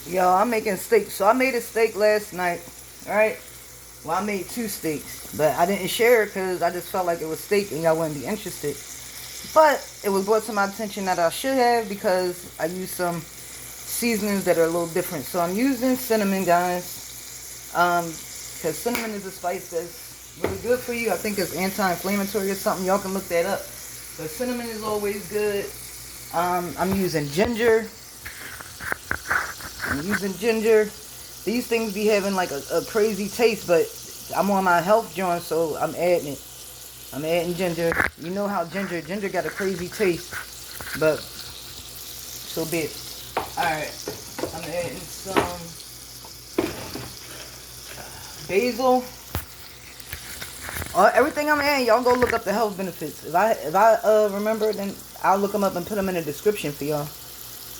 Yo, I'm making steak. So I made a steak last night, right? Well, I made 2 steaks, but I didn't share it because I just felt like it was steak and y'all wouldn't be interested. But it was brought to my attention that I should have because I used some seasonings that are a little different. So I'm using cinnamon, guys, because cinnamon is a spice that's really good for you. I think it's anti-inflammatory or something. Y'all can look that up. But cinnamon is always good. I'm using ginger. I'm using ginger. These things be having like a crazy taste, but I'm on my health joint, so I'm adding it. I'm adding ginger. You know how ginger got a crazy taste, but so be it. Alright, I'm adding some basil. Everything I'm adding, y'all go look up the health benefits. If I remember, then I'll look them up and put them in the description for y'all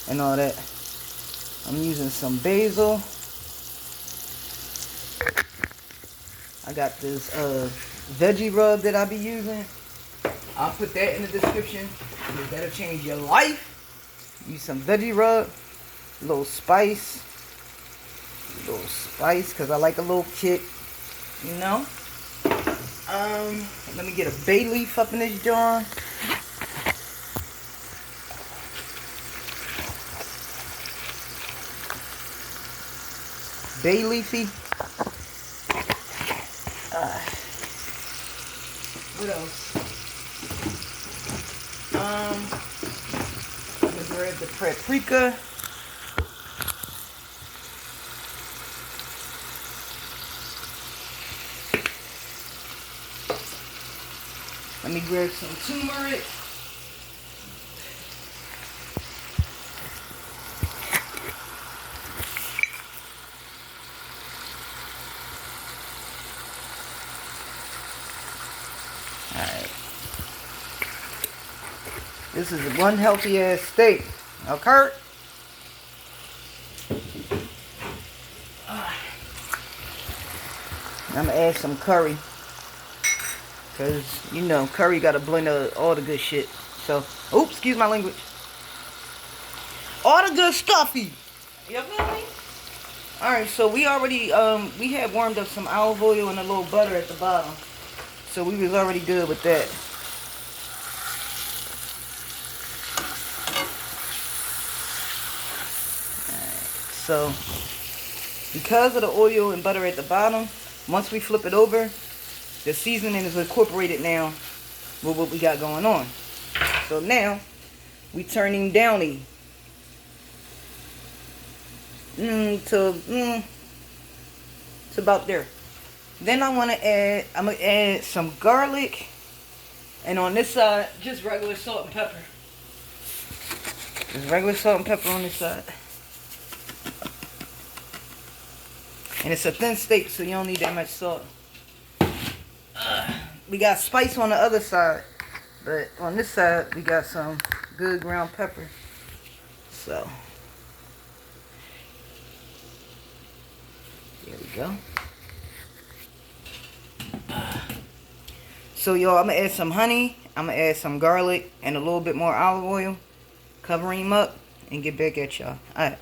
and all that. I'm using some basil. I got this veggie rub that I be using. I'll put that in the description. That'll change your life. Use some veggie rub. A little spice. Because I like a little kick. You know? Let me get a bay leaf up in this jar. Bay leafy. What else? I'm gonna grab the paprika. Let me grab some turmeric. Alright. This is one healthy ass steak. Now, Kurt. I'm gonna add some curry. Because, you know, curry got a blend of all the good shit. So, oops, excuse my language. All the good stuffy. You feel me? Alright, so we already, we had warmed up some olive oil and a little butter at the bottom. So we was already good with that. Alright, so, because of the oil and butter at the bottom, once we flip it over, the seasoning is incorporated now with what we got going on. So now, we turning downy to about there. Then I'm gonna add some garlic, and on this side, just regular salt and pepper. Just regular salt and pepper on this side. And it's a thin steak, so you don't need that much salt. We got spice on the other side, but on this side, we got some good ground pepper. So, there we go. So, y'all, I'm going to add some honey. I'm going to add some garlic and a little bit more olive oil. Cover him up and get back at y'all. Alright.